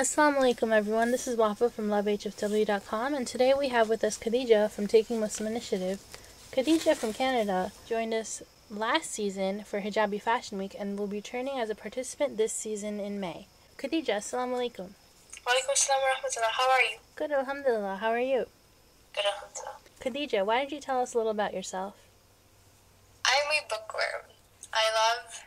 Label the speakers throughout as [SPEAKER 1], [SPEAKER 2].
[SPEAKER 1] Assalamu alaikum everyone, this is Wafa from lovehfw.com, and today we have with us Khadija from Taking Muslim Initiative. Khadija from Canada joined us last season for Hijabi Fashion Week and will be returning as a participant this season in May. Khadija, assalamu alaikum.
[SPEAKER 2] Wa alaikum assalam wa rahmatullah. How are you?
[SPEAKER 1] Good, alhamdulillah. How are you?
[SPEAKER 2] Good, alhamdulillah.
[SPEAKER 1] Khadija, why don't you tell us a little about yourself?
[SPEAKER 2] I'm a bookworm. I love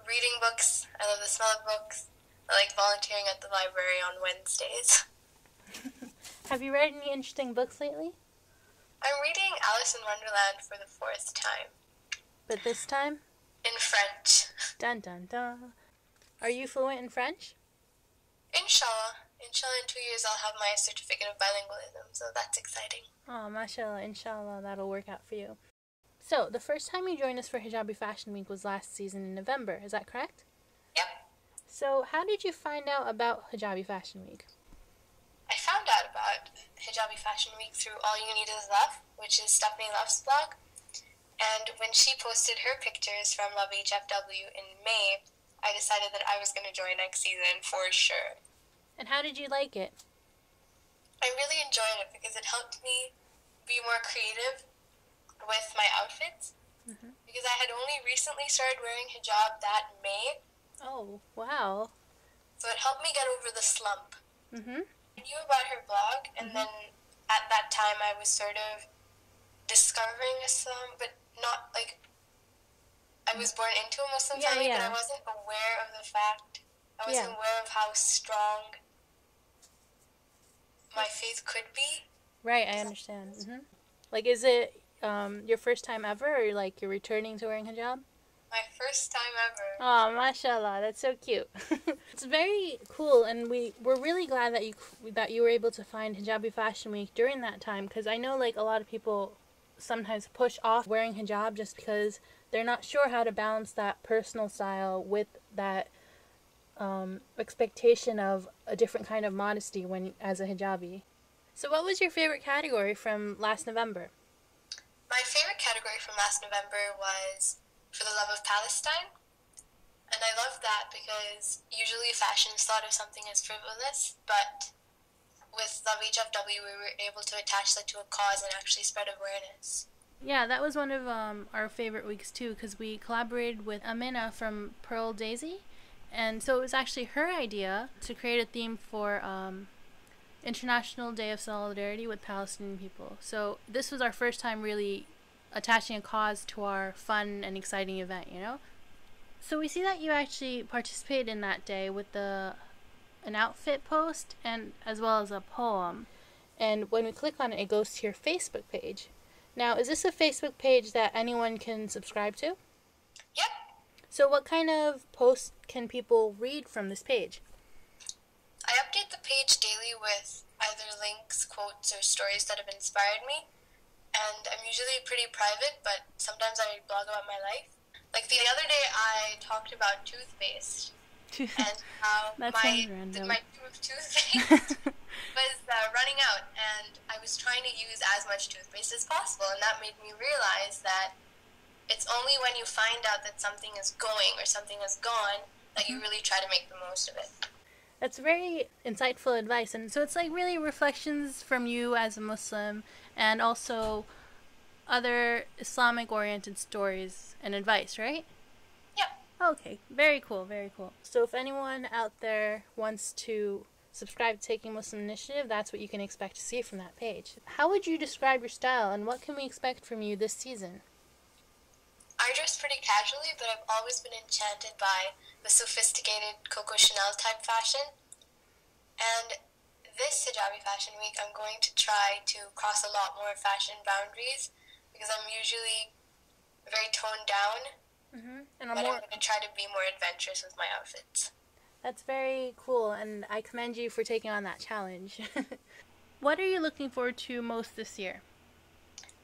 [SPEAKER 2] reading books. I love the smell of books. I like volunteering at the library on Wednesdays.
[SPEAKER 1] Have you read any interesting books lately?
[SPEAKER 2] I'm reading Alice in Wonderland for the 4th time.
[SPEAKER 1] But this time?
[SPEAKER 2] In French.
[SPEAKER 1] Dun dun dun. Are you fluent in French?
[SPEAKER 2] Inshallah. Inshallah, in 2 years I'll have my certificate of bilingualism, so that's exciting.
[SPEAKER 1] Oh, mashallah, inshallah, that'll work out for you. So, the first time you joined us for Hijabi Fashion Week was last season in November, is that correct?
[SPEAKER 2] Yep.
[SPEAKER 1] So, how did you find out about Hijabi Fashion Week?
[SPEAKER 2] I found out about Hijabi Fashion Week through All You Need Is Love, which is Stephanie Love's blog. And when she posted her pictures from Love HFW in May, I decided that I was going to join next season for sure.
[SPEAKER 1] And how did you like it?
[SPEAKER 2] I really enjoyed it because it helped me be more creative with my outfits. Because I had only recently started wearing hijab that May.
[SPEAKER 1] Oh, wow.
[SPEAKER 2] So it helped me get over the slump. I knew about her blog, and then at that time I was sort of discovering Islam, but not like I was born into a Muslim family, but I wasn't aware of the fact, I wasn't aware of how strong my faith could be.
[SPEAKER 1] Right, I understand. Like, is it your first time ever, or like you're returning to wearing hijab?
[SPEAKER 2] My first time ever.
[SPEAKER 1] Oh, mashallah, that's so cute. It's very cool, and we're really glad that you were able to find Hijabi Fashion Week during that time, because I know like a lot of people sometimes push off wearing hijab just because they're not sure how to balance that personal style with that expectation of a different kind of modesty when as a hijabi. So what was your favorite category from last November?
[SPEAKER 2] My favorite category from last November was For the Love of Palestine. And I love that because usually fashion is thought of something as frivolous, but with Love HFW we were able to attach that to a cause and actually spread awareness.
[SPEAKER 1] Yeah, that was one of our favorite weeks too, because we collaborated with Amina from Pearl Daisy, and so it was actually her idea to create a theme for International Day of Solidarity with Palestinian people. So this was our first time really attaching a cause to our fun and exciting event, you know? So we see that you actually participated in that day with an outfit post and as well as a poem. And when we click on it, it goes to your Facebook page. Now, is this a Facebook page that anyone can subscribe to?
[SPEAKER 2] Yep.
[SPEAKER 1] So what kind of posts can people read from this page?
[SPEAKER 2] I update the page daily with either links, quotes, or stories that have inspired me. And I'm usually pretty private, but sometimes I blog about my life. Like the other day, I talked about toothpaste and how my tube of toothpaste was running out, and I was trying to use as much toothpaste as possible, and that made me realize that it's only when you find out that something is going or something is gone that you really try to make the most of it.
[SPEAKER 1] That's very insightful advice, and so it's like really reflections from you as a Muslim and also other Islamic-oriented stories and advice, right?
[SPEAKER 2] Yeah.
[SPEAKER 1] Okay, very cool, very cool. So if anyone out there wants to subscribe to Taking Muslim Initiative, that's what you can expect to see from that page. How would you describe your style, and what can we expect from you this season?
[SPEAKER 2] I dress pretty casually, but I've always been enchanted by the sophisticated Coco Chanel type fashion. And this Hijabi Fashion Week, I'm going to try to cross a lot more fashion boundaries because I'm usually very toned down, but I'm going to try to be more adventurous with my outfits.
[SPEAKER 1] That's very cool, and I commend you for taking on that challenge. What are you looking forward to most this year?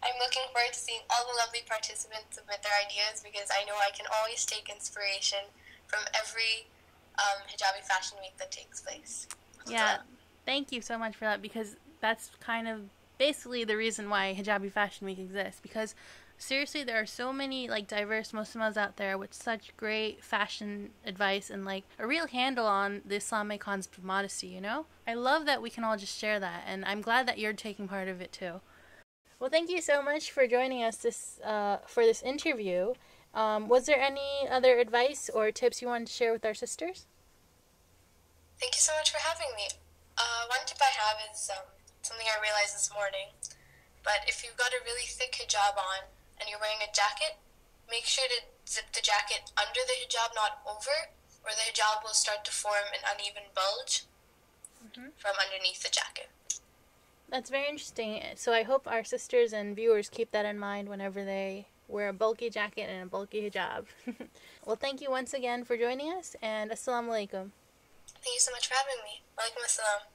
[SPEAKER 2] I'm looking forward to seeing all the lovely participants submit their ideas because I know I can always take inspiration from every Hijabi Fashion Week that takes place.
[SPEAKER 1] Yeah, thank you so much for that, because that's kind of basically the reason why Hijabi Fashion Week exists, because Seriously, there are so many like diverse Muslims out there with such great fashion advice and like a real handle on the Islamic concept of modesty, you know? I love that we can all just share that, and I'm glad that you're taking part of it too. Well, thank you so much for joining us for this interview. Was there any other advice or tips you wanted to share with our sisters?
[SPEAKER 2] Thank you so much for having me. One tip I have is something I realized this morning. But if you've got a really thick hijab on and you're wearing a jacket, make sure to zip the jacket under the hijab, not over, or the hijab will start to form an uneven bulge from underneath the jacket.
[SPEAKER 1] That's very interesting. So I hope our sisters and viewers keep that in mind whenever they wear a bulky jacket and a bulky hijab. Well, thank you once again for joining us, and assalamu alaikum.
[SPEAKER 2] Thank you so much for having me. Walaikum assalam.